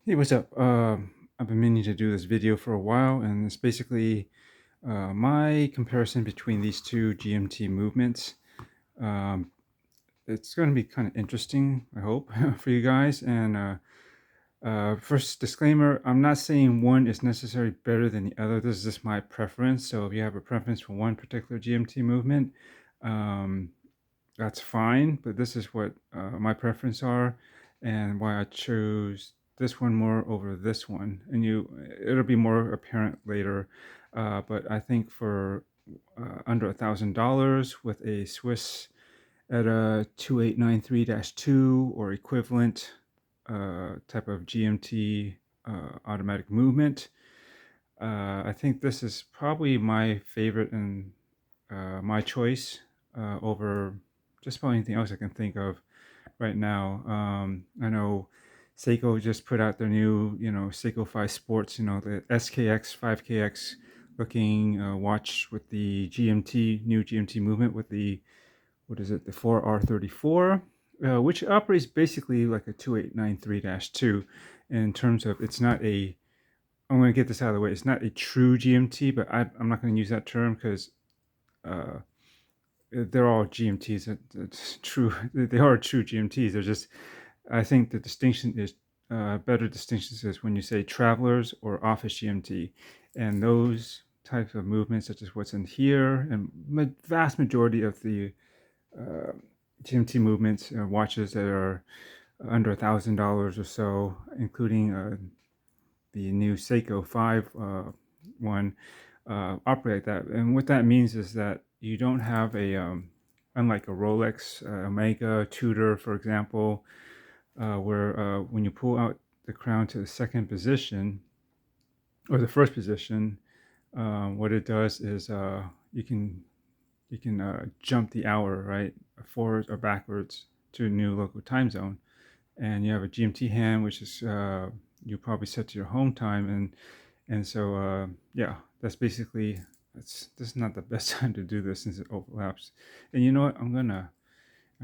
Hey, what's up? I've been meaning to do this video for a while, and it's basically my comparison between these two GMT movements. Um, it's going to be kind of interesting, I hope, for you guys. And first disclaimer, I'm not saying one is necessarily better than the other. This is just my preference. So if you have a preference for one particular GMT movement, um, that's fine, but this is what my preference are and why I chose this one more over this one. And it'll be more apparent later. But I think for under $1,000 with a Swiss ETA 2893-2 or equivalent type of GMT automatic movement, I think this is probably my favorite and my choice over just about anything else I can think of right now. I know Seiko just put out their new, Seiko 5 Sports, the SKX, 5KX looking watch with the new GMT movement with the, what is it, the 4R34, which operates basically like a 2893-2 in terms of it's not a, I'm going to get this out of the way, it's not a true GMT, but I'm not going to use that term because uh, they're all GMTs. It's true. They are true GMTs. They're just, I think the distinction is, better distinctions is when you say travelers or office GMT. And those types of movements, such as what's in here, and vast majority of the uh, GMT movements, watches that are under $1,000 or so, including the new Seiko 5 one, operate like that. And what that means is that you don't have a, unlike a Rolex, Omega, Tudor, for example, where when you pull out the crown to the second position or the first position, what it does is you can jump the hour, right, forwards or backwards to a new local time zone. And you have a GMT hand, which is you probably set to your home time, and so yeah, that's basically this is not the best time to do this since it overlaps. And you know what? I'm gonna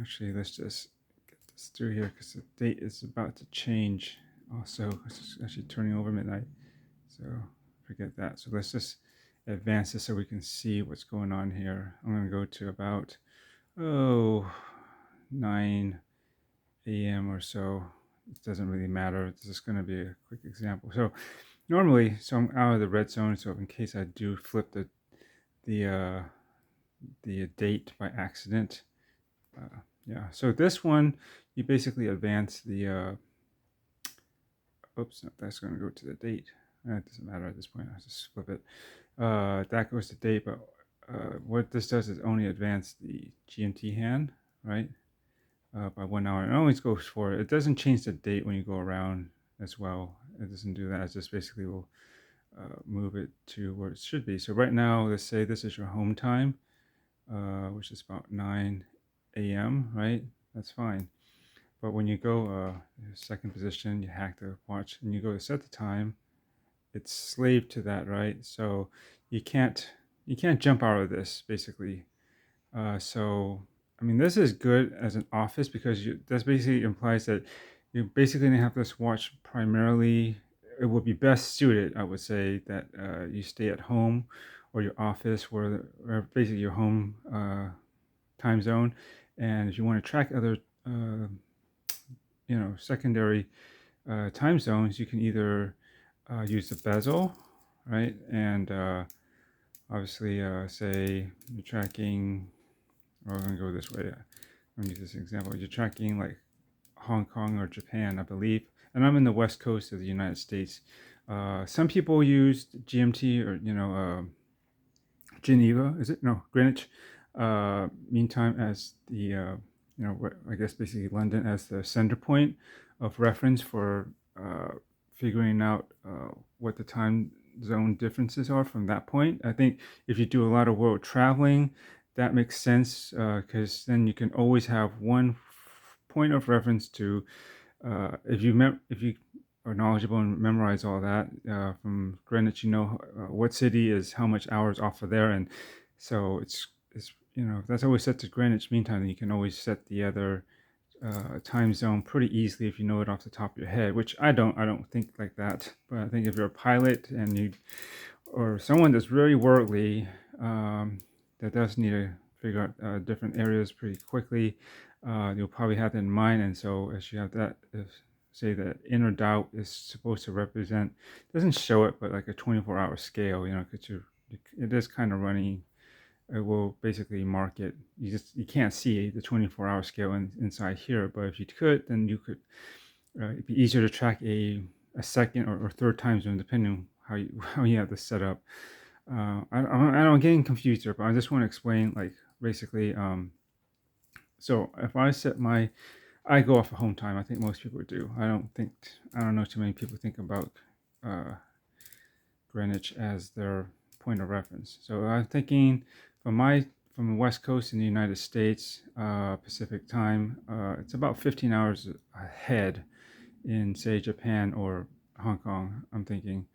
actually let's just get this through here because the date is about to change. Also, it's actually turning over midnight, so forget that. So let's just advance this so we can see what's going on here. I'm gonna go to about 9 a.m. or so. It doesn't really matter. This is going to be a quick example. So normally, so I'm out of the red zone. So in case I do flip the uh, the date by accident, yeah. So this one, you basically advance the. Oops, no, that's going to go to the date. It doesn't matter at this point. I just flip it. That goes to date, but what this does is only advance the GMT hand, right? By 1 hour. It always goes forward. It doesn't change the date when you go around as well. It doesn't do that. It just basically will move it to where it should be. So right now, let's say this is your home time, which is about 9 a.m., right? That's fine. But when you go second position, you hack the watch, and you go to set the time, it's slave to that, right? So you can't jump out of this basically. So, I mean, this is good as an office because that's basically implies that you basically gonna have this watch primarily. It would be best suited, I would say, that you stay at home or your office, or basically your home time zone. And if you want to track other, uh, secondary time zones, you can either use the bezel, right? And obviously, say you're tracking. Or I'm going to go this way. I'm going to use this example. You're tracking like Hong Kong or Japan, I believe. And I'm in the west coast of the United States. Some people use GMT or, Geneva, is it? No, Greenwich Mean Time as the, I guess basically London as the center point of reference for figuring out what the time zone differences are from that point. I think if you do a lot of world traveling, that makes sense because then you can always have one point of reference to if you are knowledgeable and memorize all that from Greenwich, what city is how much hours off of there, and so it's if that's always set to Greenwich Mean Time, then you can always set the other time zone pretty easily if you know it off the top of your head, which I don't. I don't think like that. But I think if you're a pilot and you, or someone that's very worldly, that does need to figure out different areas pretty quickly, you'll probably have that in mind. And so as you have that, if, say that inner doubt is supposed to represent, doesn't show it, but like a 24-hour scale, because it is kind of running. It will basically mark it. You can't see the 24-hour scale inside here, but if you could, then you could. It'd be easier to track a second or third time zone depending on how you have this set up. I'm getting confused here, but I just want to explain like basically. So if I go off of home time. I think most people do. I don't know too many people think about uh, Greenwich as their point of reference. So I'm thinking from the West Coast in the United States, Pacific time, it's about 15 hours ahead in say Japan or Hong Kong. I'm thinking,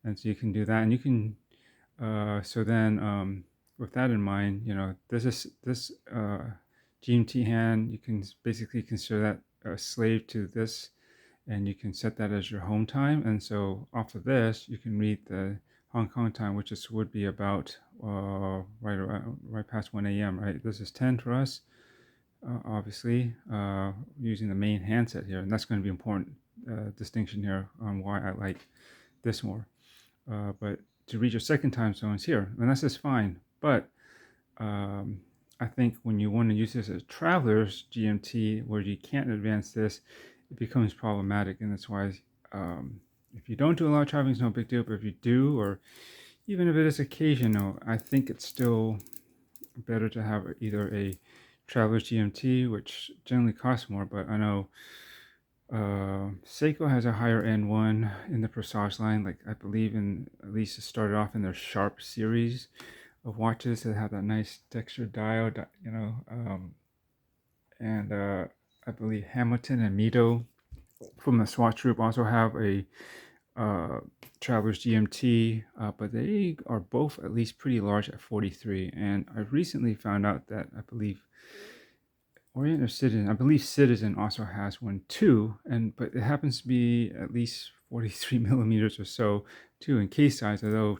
and so you can do that, and you can. So then, with that in mind, this GMT hand. You can basically consider that a slave to this, and you can set that as your home time. And so off of this, you can read the Hong Kong time, which would be about right past 1 a.m. Right, this is 10 for us, obviously, using the main handset here, and that's going to be important distinction here on why I like this more. But to read your second time zone is here, and that's just fine. But I think when you want to use this as traveler's GMT, where you can't advance this, it becomes problematic, and that's why if you don't do a lot of traveling, it's no big deal. But if you do, or even if it is occasional, I think it's still better to have either a traveler's GMT, which generally costs more. But I know Seiko has a higher end one in the Presage line. Like I believe in at least it started off in their Sharp series of watches that have that nice textured dial, and I believe Hamilton and Mito from the Swatch Group also have a Traveler's GMT, but they are both at least pretty large at 43. And I recently found out that I believe Orient or Citizen, I believe Citizen also has one too, but it happens to be at least 43 millimeters or so too in case size. Although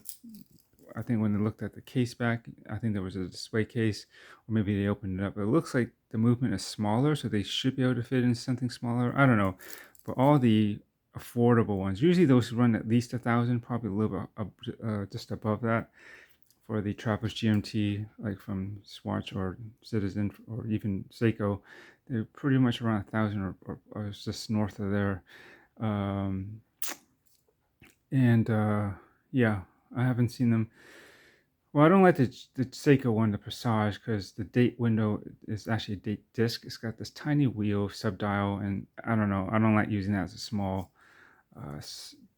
I think when they looked at the case back, I think there was a display case, or maybe they opened it up. It looks like the movement is smaller, so they should be able to fit in something smaller. I don't know, but all the affordable ones, usually those run at least 1,000, probably a little bit just above that. For the Trappist GMT, like from Swatch or Citizen or even Seiko, they're pretty much around 1,000 or just north of there. Yeah, I haven't seen them. Well, I don't like the Seiko one, the Presage, because the date window is actually a date disc. It's got this tiny wheel sub-dial, and I don't know. I don't like using that as a small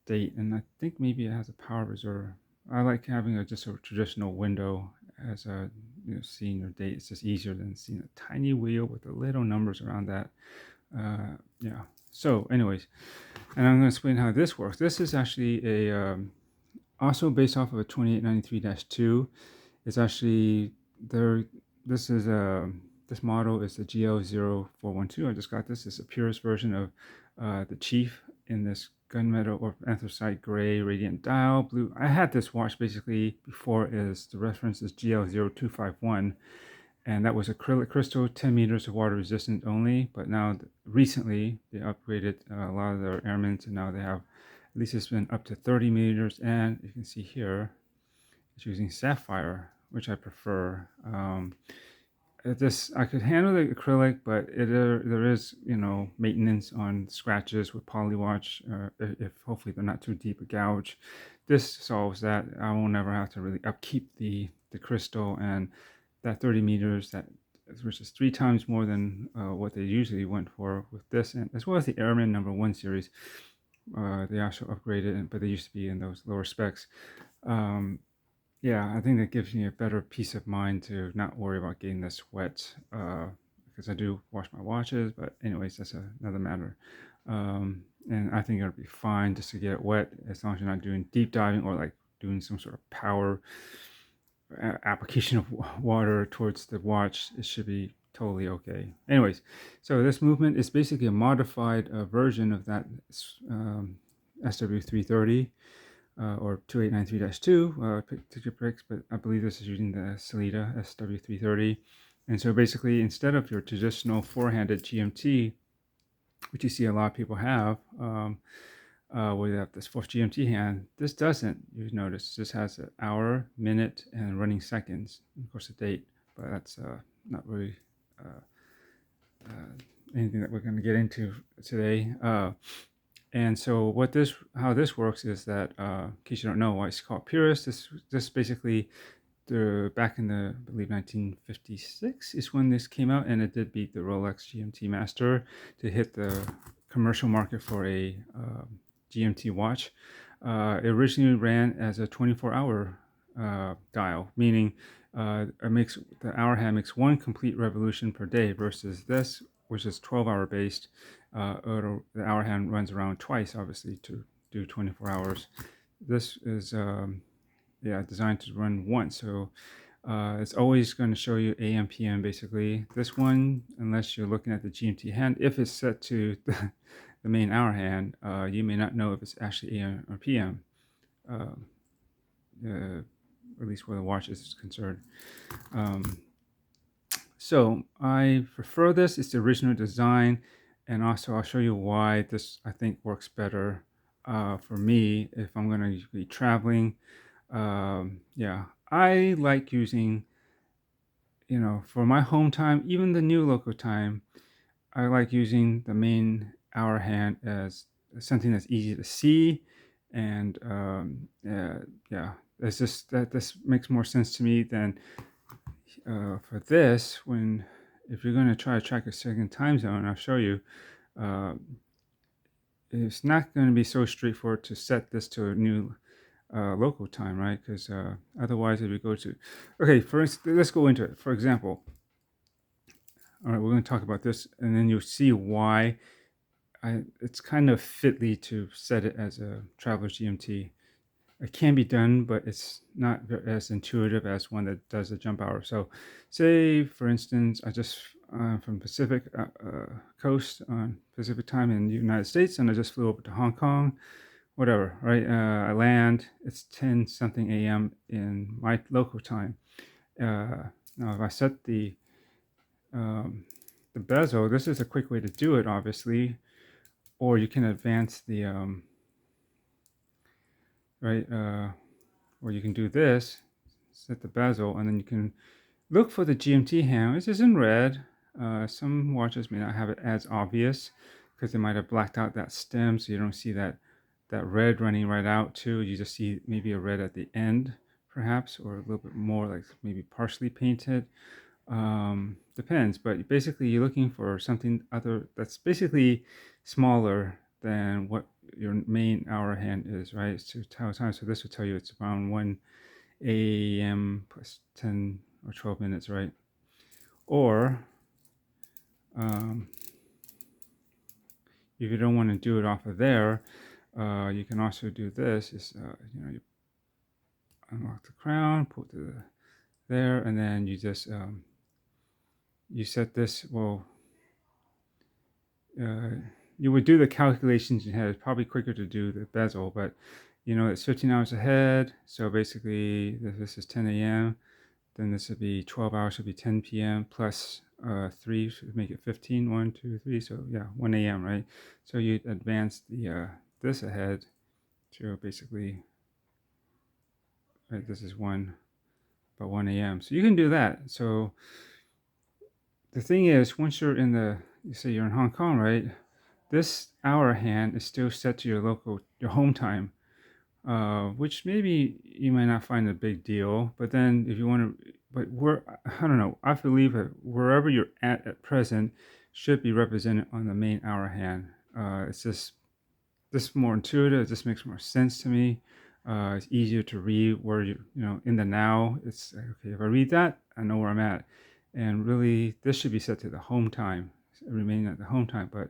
date, and I think maybe it has a power reserve. I like having just a traditional window as a seeing your date. It's just easier than seeing a tiny wheel with the little numbers around that. Yeah. So, anyways, and I'm going to explain how this works. This is actually a also based off of a 2893-2. It's actually there. This is this model is the GL0412. I just got this. It's a Purist version of the Chief in this gunmetal or anthracite gray radiant dial blue. I had this watch basically before. Is the reference is GL0251, and that was acrylic crystal, 10 meters of water resistant only. But now recently they upgraded a lot of their airments, and now they have at least it's been up to 30 meters, and you can see here it's using sapphire, which I prefer. I could handle the acrylic, but there is maintenance on scratches with polywatch. If hopefully they're not too deep a gouge, this solves that. I will never have to really upkeep the crystal, and that 30 meters which is 3 times more than what they usually went for with this, and as well as the Airman #1 series. They also upgraded, but they used to be in those lower specs. Yeah, I think that gives me a better peace of mind to not worry about getting this wet, because I do wash my watches. But anyways, that's another matter. And I think it'll be fine just to get it wet as long as you're not doing deep diving or like doing some sort of power application of water towards the watch. It should be totally okay. Anyways, so this movement is basically a modified version of that SW330 or 2893-2, pick your picks, but I believe this is using the Sellita SW330. And so basically, instead of your traditional four-handed GMT, which you see a lot of people have, where you have this fourth GMT hand, this doesn't, you notice, this has an hour, minute, and running seconds, of course a date, but that's not really anything that we're going to get into today. And so how this works is that, in case you don't know why it's called Purist, this basically, back in the, I believe 1956 is when this came out, and it did beat the Rolex GMT Master to hit the commercial market for a GMT watch. It originally ran as a 24-hour dial, meaning the hour hand makes one complete revolution per day versus this, which is 12-hour based. The hour hand runs around twice, obviously, to do 24 hours. This is designed to run once, so it's always going to show you AM, PM, basically. This one, unless you're looking at the GMT hand, if it's set to the main hour hand, you may not know if it's actually AM or PM, at least where the watch is concerned. So I prefer this. It's the original design, and also I'll show you why this, I think, works better for me if I'm going to be traveling. I like using, for my home time, even the new local time, I like using the main hour hand as something that's easy to see, and it's just that this makes more sense to me than for this. If you're going to try to track a second time zone, I'll show you. It's not going to be so straightforward to set this to a new local time, right? Because otherwise, if we go to, okay, first let's go into it. For example, all right, we're going to talk about this, and then you'll see why it's kind of fitly to set it as a traveler's GMT. It can be done, but it's not as intuitive as one that does a jump hour. So, say for instance, I just from Pacific coast on Pacific time in the United States, and I just flew over to Hong Kong. Whatever, right? I land. It's 10 something a.m. in my local time. Now, if I set the bezel, this is a quick way to do it, obviously, or you can advance the right, or you can do this, set the bezel, and then you can look for the GMT hand. This is in red. Some watches may not have it as obvious because they might have blacked out that stem, so you don't see that red running right out too. You just see maybe a red at the end, perhaps, or a little bit more, like maybe partially painted. Depends, but basically you're looking for something other that's basically smaller than what your main hour hand is, right? It's to tell time. So this will tell you it's around 1 a.m. plus 10 or 12 minutes, right? Or if you don't want to do it off of there, you can also do this. Is you unlock the crown, put it there, and then you just you set this. Well, you would do the calculations in your head. It's probably quicker to do the bezel, but it's 15 hours ahead. So basically, this is 10 a.m. Then this would be 12 hours. Would be 10 p.m. plus 3 should make it 15. 1, 2, 3. So yeah, 1 a.m. Right. So you advance the this ahead to basically. Right, this is 1 a.m. So you can do that. So the thing is, once you're you say you're in Hong Kong, right? This hour hand is still set to your home time, which maybe you might not find a big deal. But then if you want to, I don't know. I believe that wherever you're at present should be represented on the main hour hand. It's just this more intuitive. It just makes more sense to me. It's easier to read where in the now. It's okay. If I read that, I know where I'm at. And really, this should be set to the home time, remaining at the home time. But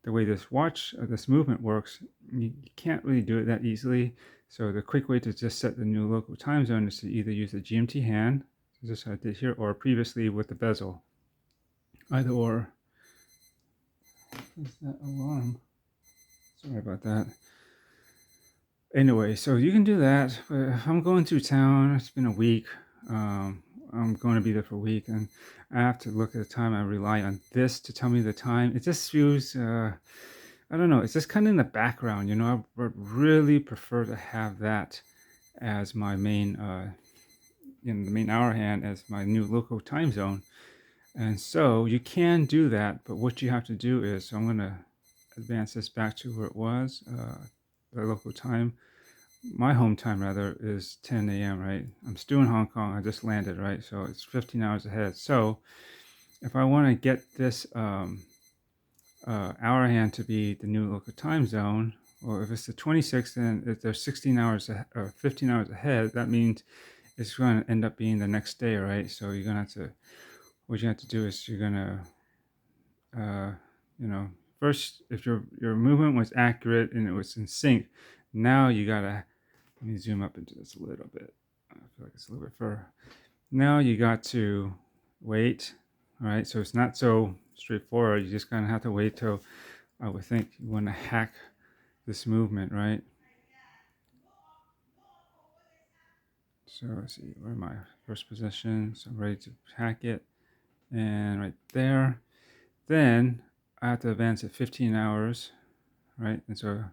the way this movement works, you can't really do it that easily. So the quick way to just set the new local time zone is to either use the GMT hand, just I did here, or previously with the bezel. either or. What's that alarm? Sorry about that. Anyway, so you can do that. But if I'm going through town, it's been a week. I'm going to be there for a week, and I have to look at the time. I rely on this to tell me the time. It just feels, I don't know, it's just kind of in the background. I would really prefer to have that as my main, the main hour hand as my new local time zone. And so you can do that, but what you have to do is, so I'm going to advance this back to where it was, the local time. My home time, rather, is 10 a.m., right? I'm still in Hong Kong. I just landed, right? So it's 15 hours ahead. So if I want to get this hour hand to be the new local time zone, or if it's the 26th, then if they're 16 hours or 15 hours ahead, that means it's going to end up being the next day, right? So you're going to have to, what you have to do is you're going to, first, if your movement was accurate and it was in sync, now you got to, let me zoom up into this a little bit. I feel like it's a little bit further. Now you got to wait, all right? So it's not so straightforward. You just kind of have to wait till, I would think, you want to hack this movement, right? So let's see, where am I? First position, so I'm ready to hack it. And right there. Then I have to advance it 15 hours, right? And so,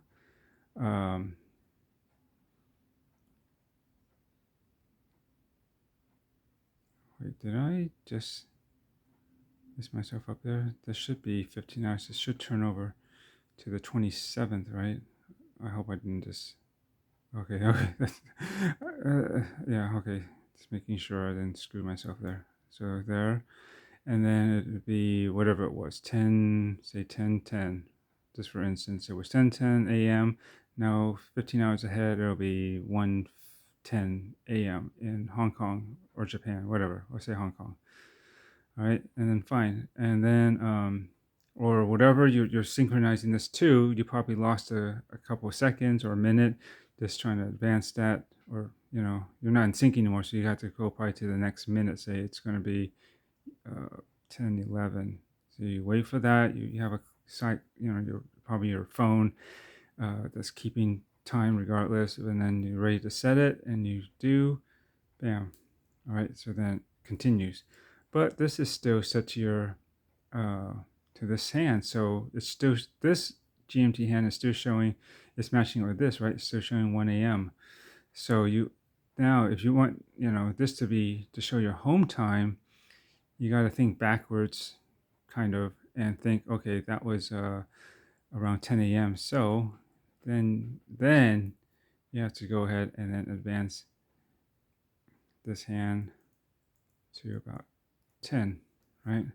wait, did I just miss myself up there? This should be 15 hours. This should turn over to the 27th, right? I hope I didn't just, okay. Yeah, okay. Just making sure I didn't screw myself there. So there, and then it would be whatever it was, 10, say 10:10. Just for instance, it was 10:10 a.m. Now 15 hours ahead, it'll be 1:10 a.m. in Hong Kong or Japan, whatever. I'll say Hong Kong. All right, and then fine, and then or whatever you're synchronizing this to, you probably lost a couple of seconds or a minute just trying to advance that, or you're not in sync anymore, so you have to go probably to the next minute. Say it's going to be 10:11. So you wait for that. You have a site, probably your phone that's keeping time regardless, and then you're ready to set it, and you do, bam. All right, so then it continues, but this is still set to your to this hand, so it's still, this GMT hand is still showing, it's matching with this, right? It's still showing 1 a.m. So you, now if you want this to show your home time, you got to think backwards, kind of, and think, okay, that was around 10 a.m. So then you have to go ahead and then advance this hand to about 10, right?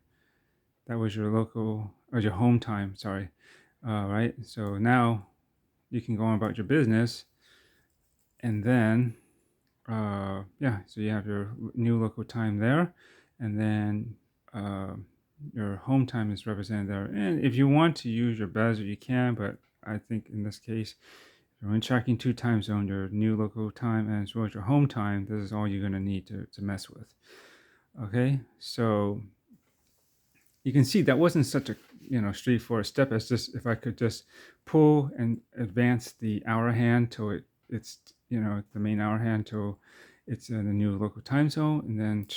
That was your local, or your home time, sorry. Right? So now you can go on about your business, and then, yeah, so you have your new local time there, and then your home time is represented there. And if you want to use your bezel, you can, but I think in this case, if you're only tracking 2 time zones, your new local time and as well as your home time, this is all you're going to need to mess with. Okay, so you can see that wasn't such a straightforward step as just if I could just pull and advance the hour hand till it's the main hour hand till it's in the new local time zone. And then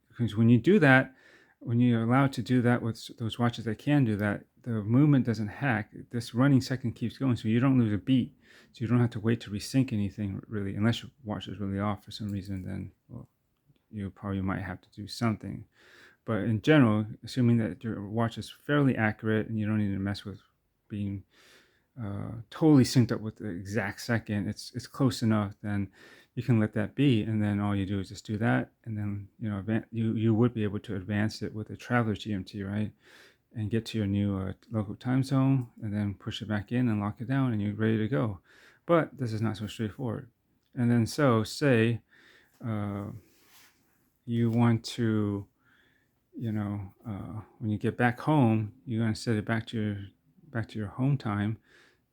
because when you do that, when you're allowed to do that with those watches that can do that, the movement doesn't hack. This running second keeps going, so you don't lose a beat. So you don't have to wait to resync anything really, unless your watch is really off for some reason. Then, well, you probably might have to do something. But in general, assuming that your watch is fairly accurate and you don't need to mess with being totally synced up with the exact second, it's close enough, then you can let that be. And then all you do is just do that. And then, you would be able to advance it with a traveler's GMT, right? And get to your new local time zone, and then push it back in and lock it down, and you're ready to go. But this is not so straightforward. And then, so say you want to, when you get back home, you're going to set it back to your home time.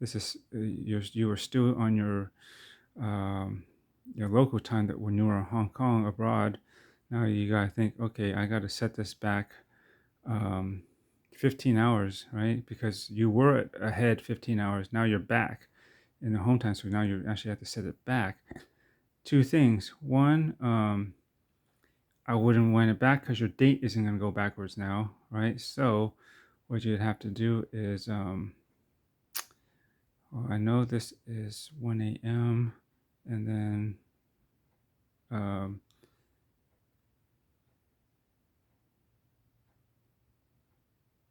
This is you are still on your local time, that when you were in Hong Kong abroad. Now you got to think, okay, I got to set this back 15 hours, right? Because you were ahead 15 hours. Now you're back in the home time. So now you actually have to set it back. Two things. One, I wouldn't wind it back because your date isn't going to go backwards now, right? So what you'd have to do is, well, I know this is 1 a.m. and then,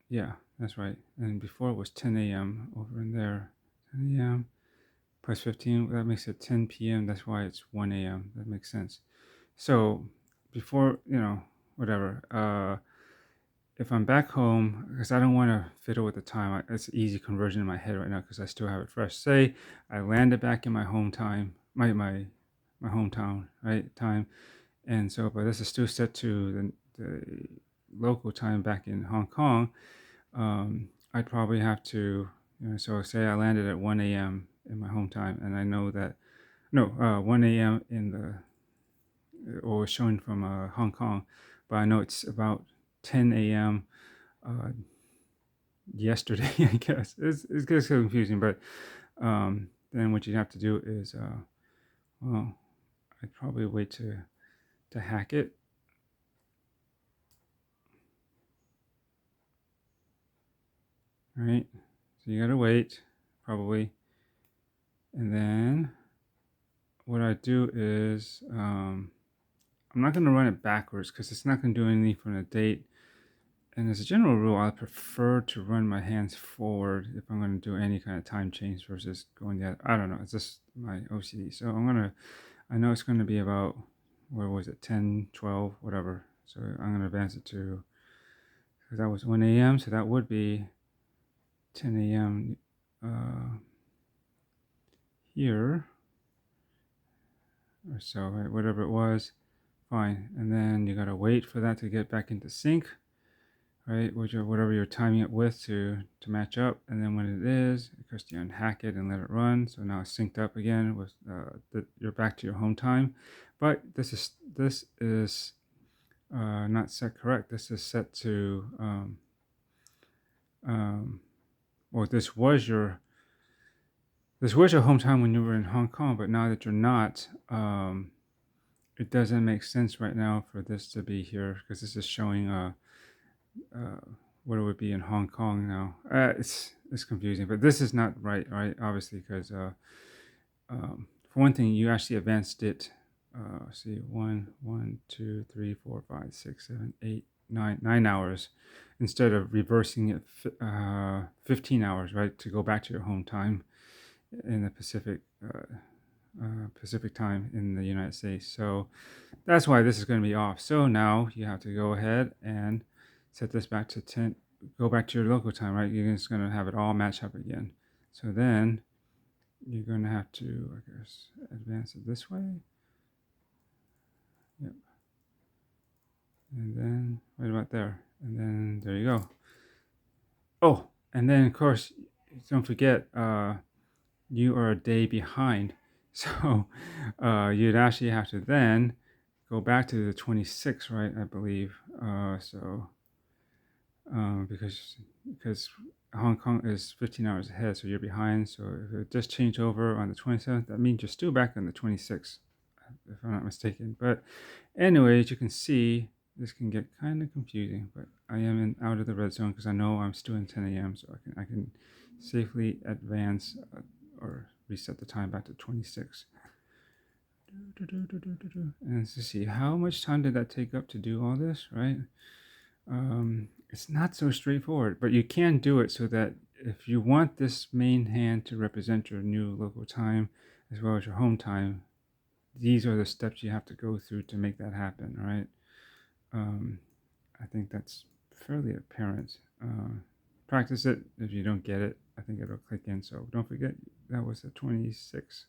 yeah, that's right. And before it was 10 a.m. over in there. 10 a.m. plus 15, that makes it 10 p.m. That's why it's 1 a.m. That makes sense. So before, whatever, if I'm back home, because I don't want to fiddle with the time, it's an easy conversion in my head right now because I still have it fresh. Say I landed back in my home time, my hometown, right, time. And so, but this is still set to the local time back in Hong Kong. I'd probably have to, so say I landed at 1 a.m. in my home time, and I know that, 1 a.m. in or showing from Hong Kong, but I know it's about 10 a.m. Yesterday, I guess. It gets so confusing, but then what you have to do is, well, I'd probably wait to hack it. All right, so you gotta wait, probably. And then what I do is, I'm not gonna run it backwards because it's not gonna do anything from the date. And as a general rule, I prefer to run my hands forward if I'm going to do any kind of time change versus going the other. I don't know. It's just my OCD. So I know it's going to be about, where was it, 10, 12, whatever. So I'm going to advance it to, because that was 1 a.m. So that would be 10 a.m. Here or so, right? Whatever it was, fine. And then you got to wait for that to get back into sync. Right, whatever you're timing it with to match up, and then when it is, of course, you unhack it and let it run. So now it's synced up again with you're back to your home time. But this is not set correct. This is set to well, this was your home time when you were in Hong Kong, but now that you're not, it doesn't make sense right now for this to be here because this is showing what it would be in Hong Kong now. It's confusing, but this is not right, obviously, because for one thing, you actually advanced it. See, 1, 2, 3, 4, 5, 6, 7, 8, 9 hours, instead of reversing it 15 hours, right, to go back to your home time in the Pacific time in the United States. So that's why this is going to be off. So now you have to go ahead and set this back to 10, go back to your local time, right? You're just going to have it all match up again. So then you're going to have to, I guess, advance it this way. Yep. And then right about there. And then there you go. Oh, and then of course, don't forget, you are a day behind. So you'd actually have to then go back to the 26th, right? I believe. Because Hong Kong is 15 hours ahead, so you're behind. So if it just changed over on the 27th, that means you're still back on the 26th, if I'm not mistaken. But anyway, as you can see, this can get kind of confusing. But I am out of the red zone because I know I'm still in 10 a.m. So I can safely advance or reset the time back to 26. And to see how much time did that take up to do all this, right? It's not so straightforward, but you can do it so that if you want this main hand to represent your new local time as well as your home time, these are the steps you have to go through to make that happen, right? I think that's fairly apparent. Practice it. If you don't get it, I think it'll click in. So don't forget, that was the 26th.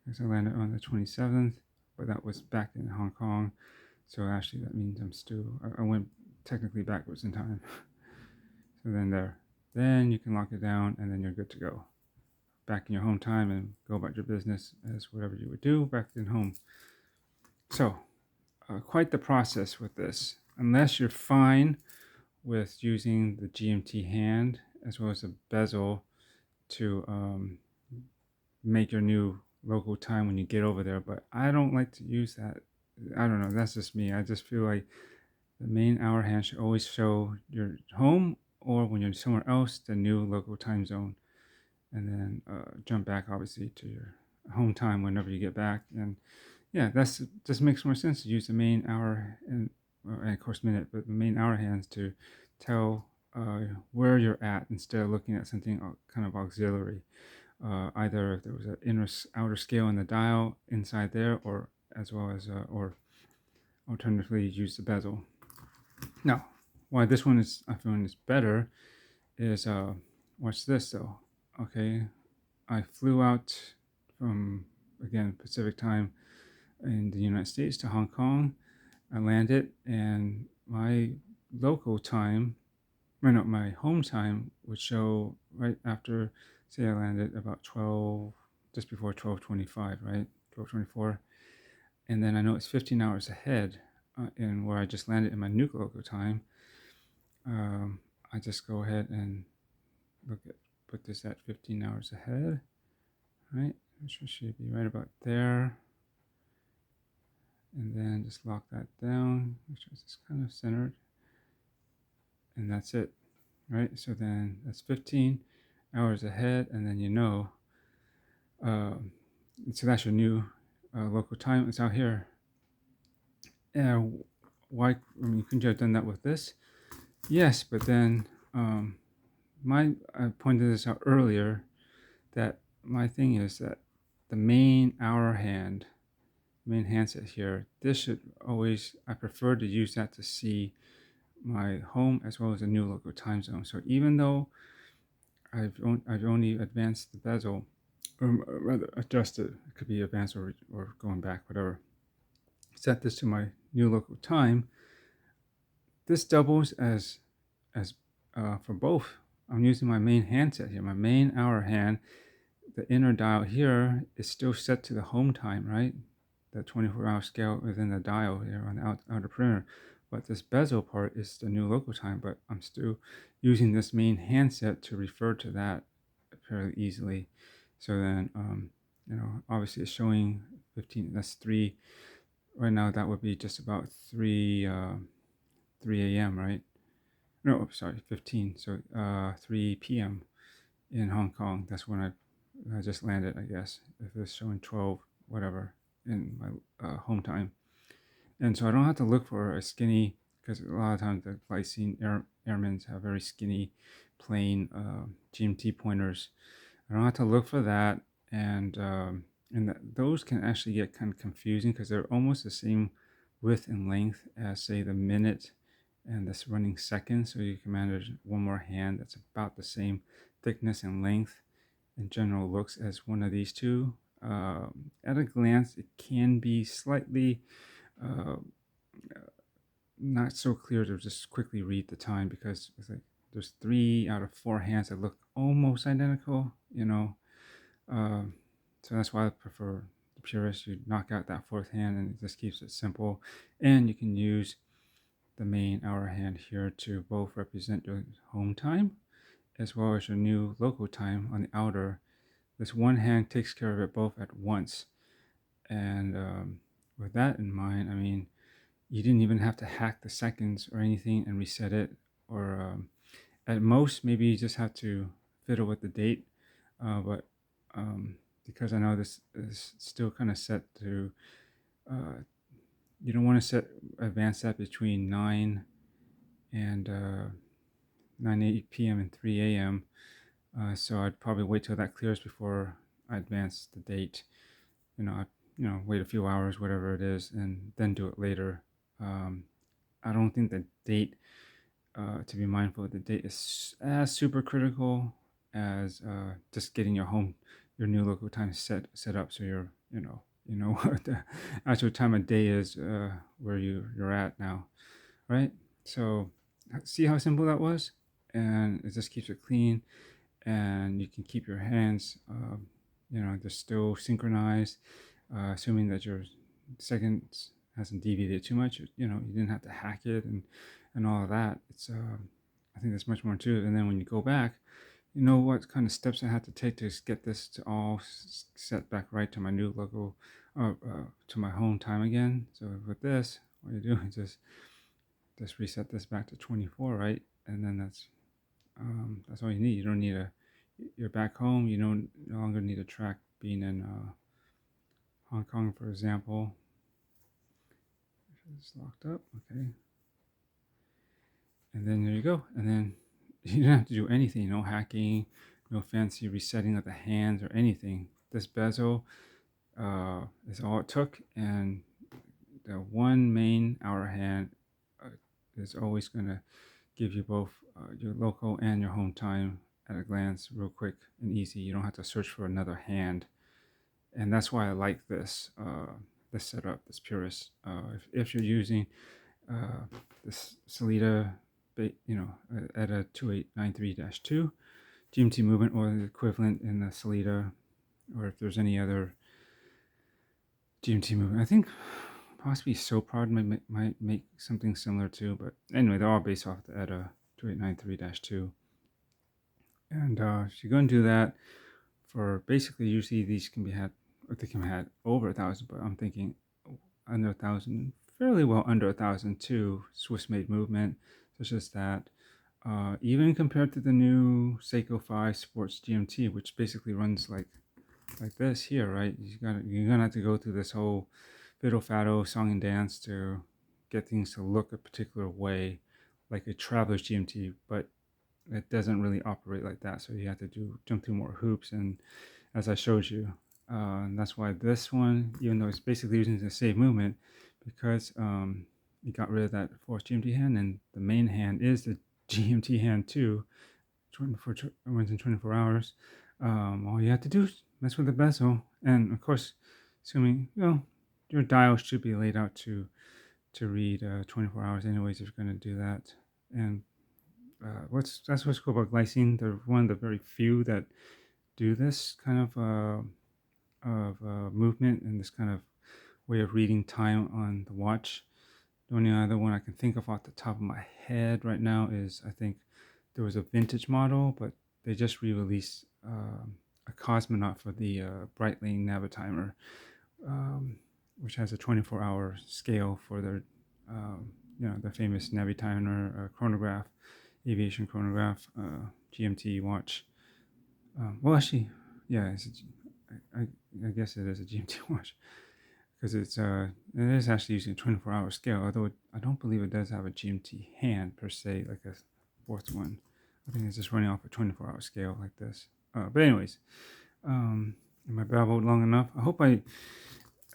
I landed on the 27th, but that was back in Hong Kong. So actually that means I went technically backwards in time. So then you can lock it down and then you're good to go. Back in your home time and go about your business as whatever you would do back in home. So quite the process with this. Unless you're fine with using the GMT hand as well as a bezel to make your new local time when you get over there. But I don't like to use that. I don't know. That's just me. I just feel like the main hour hand should always show your home, or when you're somewhere else, the new local time zone, and then jump back obviously to your home time whenever you get back. And yeah, that's just makes more sense to use the main hour and of course minute, but the main hour hands to tell where you're at instead of looking at something kind of auxiliary. Either if there was an inner outer scale in the dial inside there, or as well as or alternatively use the bezel. Now, why this one is I feel is better is watch this though. Okay, I flew out from again Pacific time in the United States to Hong Kong. I landed, and my local time, or no, my home time would show right after, say I landed about 12, just before 12:25, right? 12:24. And then I know it's 15 hours ahead in where I just landed in my new local time. I just go ahead and put this at 15 hours ahead, right? Which should be right about there. And then just lock that down, make sure it's kind of centered. And that's it, right? So then that's 15 hours ahead, and then so that's your new local time. It's out here. And why? I mean, couldn't you have done that with this? Yes, but then I pointed this out earlier that my thing is that the main hour hand, main handset here, this should always, I prefer to use that to see my home as well as a new local time zone. So even though I've only advanced the bezel, or rather adjusted, it could be advanced or going back, whatever, set this to my new local time, this doubles as for both. I'm using my main handset here, my main hour hand. The inner dial here is still set to the home time, right? The 24-hour scale within the dial here on the outer perimeter. But this bezel part is the new local time, but I'm still using this main handset to refer to that fairly easily. So then, obviously it's showing 15, that's 3. Right now that would be just about 3 a.m., right? No, sorry, 15. So 3 p.m. in Hong Kong. That's when I just landed, I guess. If it's showing 12, whatever, in my home time. And so I don't have to look for a skinny, because a lot of times the Glycine Airmans have very skinny, plain GMT pointers. I don't have to look for that. And those can actually get kind of confusing because they're almost the same width and length as, say, the minute and this running second. So you can manage one more hand that's about the same thickness and length in general looks as one of these two. At a glance, it can be slightly not so clear to just quickly read the time, because it's like there's 3 out of 4 hands that look almost identical, so that's why I prefer the Purist. You knock out that 4th hand and it just keeps it simple. And you can use the main hour hand here to both represent your home time as well as your new local time on the outer. This one hand takes care of it both at once. And with that in mind, I mean, you didn't even have to hack the seconds or anything and reset it. Or at most, maybe you just have to fiddle with the date. But because I know this is still kind of set to, you don't want to advance that between 9 and 8 p.m. and 3 a.m. So I'd probably wait till that clears before I advance the date. Wait a few hours, whatever it is, and then do it later. I don't think the date, to be mindful of the date, is as super critical as just getting your new local time set up, so you're what the actual time of day is where you're at now, right? So see how simple that was, and it just keeps it clean, and you can keep your hands they're still synchronized, assuming that your seconds hasn't deviated too much. You didn't have to hack it and and all of that. It's I think there's much more to it. And then when you go back, you know what kind of steps I had to take to get this to all set back right to my new logo, to my home time again. So with this, what you do is just reset this back to 24, right? And then that's all you need. You don't need you're back home. You don't no longer need a track being in Hong Kong, for example. It's locked up, okay. And then there you go. And then you don't have to do anything. No hacking, no fancy resetting of the hands or anything. This bezel is all it took, and the one main hour hand is always going to give you both your local and your home time at a glance, real quick and easy. You don't have to search for another hand, and that's why I like this setup, this Purist. If you're using this Sellita, ETA 2893-2 GMT movement, or the equivalent in the Sellita, or if there's any other GMT movement, I think possibly SoProd might make something similar too. But anyway, they're all based off the ETA 2893-2. And if you're going to do that for basically, usually these can be had, or they can be had over 1,000, but I'm thinking under 1,000, fairly well under 1,000 too. Swiss-made movement, such as that. Even compared to the new Seiko 5 Sports GMT, which basically runs like this here, right? You're gonna have to go through this whole fiddle faddle song and dance to get things to look a particular way, like a traveler's GMT, but it doesn't really operate like that. So you have to jump through more hoops, and as I showed you, and that's why this one, even though it's basically using the same movement, because you got rid of that forced GMT hand, and the main hand is the GMT hand too. 24 runs in 24 hours. All you have to do is mess with the bezel, and of course, assuming your dial should be laid out to read 24 hours anyways if you're going to do that. And that's what's cool about Glycine. They're one of the very few that do this kind of movement and this kind of way of reading time on the watch. The only other one I can think of off the top of my head right now is, I think there was a vintage model, but they just re-released a Cosmonaut for the Breitling Navitimer, which has a 24-hour scale for their, the famous Navitimer chronograph, aviation chronograph, GMT watch. Well, actually, yeah, I guess it is a GMT watch, because it is actually using a 24-hour scale, although I don't believe it does have a GMT hand per se, like a fourth one. I think it's just running off a 24-hour scale like this. But anyways, am I babbled long enough? I hope I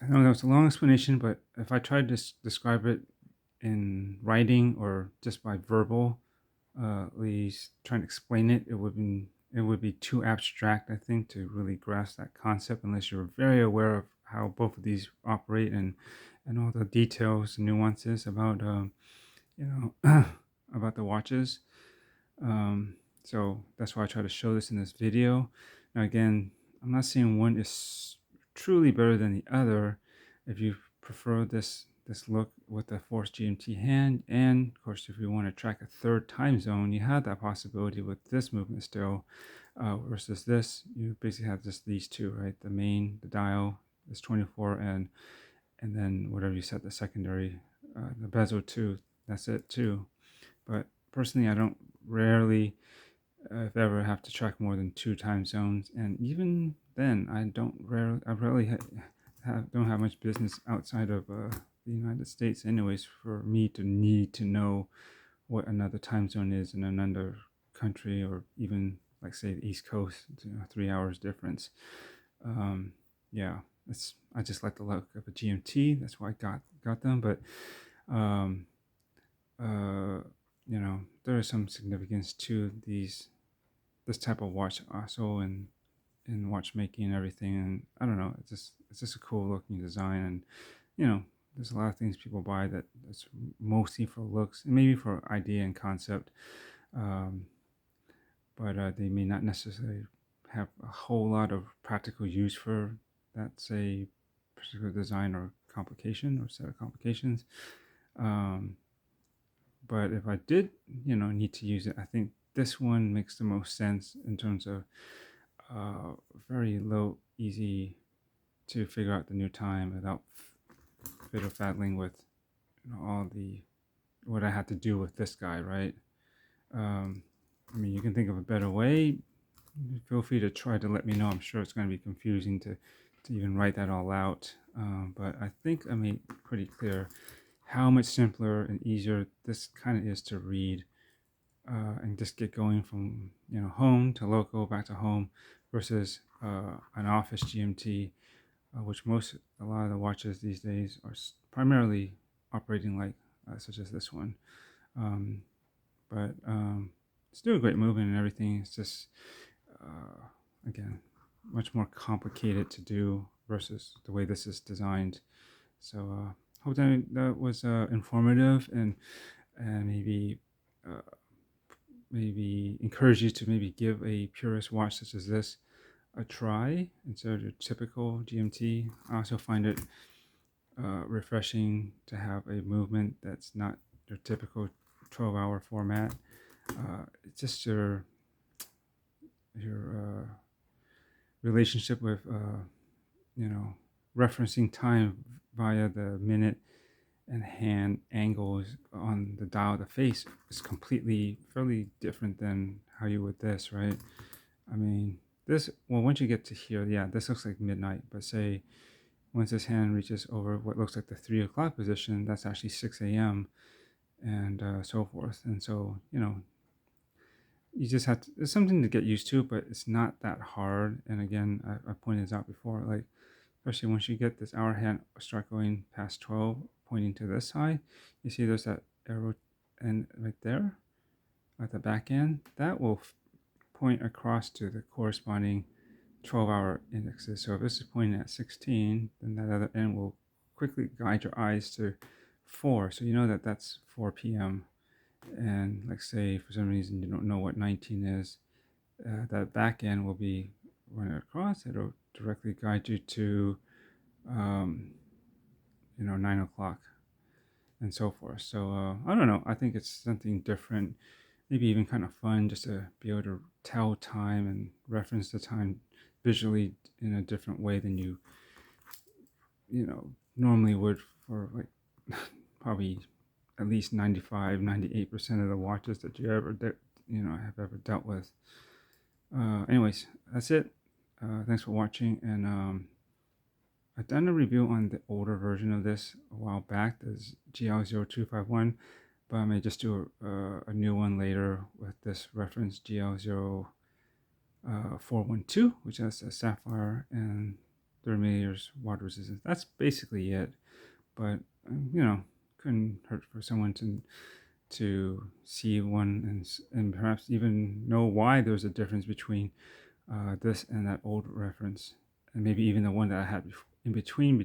know that was a long explanation, but if I tried to describe it in writing or just by verbal, at least trying to explain it, it would be too abstract, I think, to really grasp that concept, unless you're very aware of how both of these operate and all the details and nuances about about the watches. So that's why I try to show this in this video. Now again, I'm not saying one is truly better than the other. If you prefer this look with the forced GMT hand, and of course if you want to track a third time zone, you have that possibility with this movement still, versus this. You basically have just these two, right? The dial is 24, and then whatever you set the secondary, the bezel too, that's it too. But personally, I don't rarely, if ever, have to track more than 2 time zones, and even then, I rarely don't have much business outside of the United States, anyways, for me to need to know what another time zone is in another country, or even like say the East Coast, 3 hours difference. Yeah, I just like the look of a GMT. That's why I got them, but there is some significance to this type of watch also in watchmaking and everything. And I don't know, it's just a cool looking design, and there's a lot of things people buy that's mostly for looks and maybe for idea and concept, but they may not necessarily have a whole lot of practical use for that, say, particular design or complication or set of complications. But if I did, need to use it, I think this one makes the most sense in terms of uh, very low, easy to figure out the new time without fiddle faddling with all the what I had to do with this guy, right? Um, I mean, you can think of a better way. Feel free to try to let me know. I'm sure it's going to be confusing to even write that all out. But I think I made pretty clear how much simpler and easier this kind of is to read and just get going from home to local back to home versus an office GMT, which a lot of the watches these days are primarily operating like such as this one. Um, but still a great movement and everything. It's just again much more complicated to do versus the way this is designed. So hope that was informative and uh, maybe encourage you to maybe give a Purist watch such as this a try instead of your typical GMT. I also find it refreshing to have a movement that's not your typical 12-hour format. It's just your relationship with you know referencing time via the minute and hand angles on the dial of the face is fairly different than how you would this, right? I mean, once you get to here, yeah, this looks like midnight, but say once this hand reaches over what looks like the 3 o'clock position, that's actually 6 a.m. and so forth. And so, you just have to, it's something to get used to, but it's not that hard. And again, I pointed this out before, like, especially once you get this hour hand start going past 12, pointing to this side, you see there's that arrow and right there at the back end, that will point across to the corresponding 12-hour indexes. So if this is pointing at 16, then that other end will quickly guide your eyes to 4. So you know that that's 4 p.m. And like say for some reason you don't know what 19 is, that back end will be running across. It'll directly guide you to 9 o'clock and so forth. So I don't know. I think it's something different, maybe even kind of fun just to be able to tell time and reference the time visually in a different way than you normally would for like probably at least 95-98% of the watches that you have ever dealt with. Anyways, that's it. Thanks for watching, and I've done a review on the older version of this a while back, the GL0251, but I may just do a new one later with this reference GL0412, which has a sapphire and 30 millimeters water resistance. That's basically it, but couldn't hurt for someone to see one and perhaps even know why there's a difference between this and that old reference, and maybe even the one that I had in between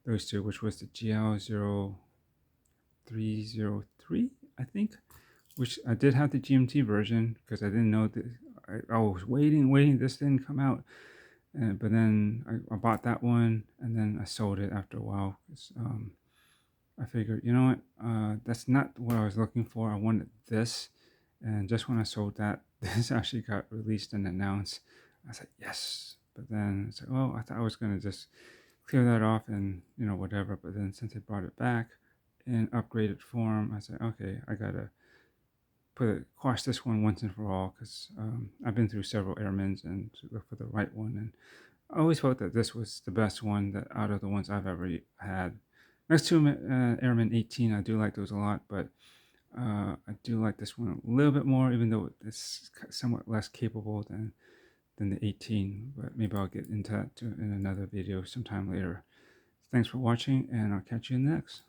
those two, which was the GL0330, I think, which I did have the GMT version because I didn't know that I was waiting. This didn't come out, but then I bought that one and then I sold it after a while. I figured, you know what, that's not what I was looking for. I wanted this, and just when I sold that, this actually got released and announced. I said yes, but then it's like, oh, I thought I was gonna just clear that off and whatever. But then since they brought it back in upgraded form, I said, okay, I gotta quash this one once and for all, because I've been through several Airmans and to look for the right one, and I always felt that this was the best one that out of the ones I've ever had. Next to Airman 18, I do like those a lot, but I do like this one a little bit more, even though it's somewhat less capable than the 18. But maybe I'll get into that in another video sometime later. Thanks for watching, and I'll catch you in the next.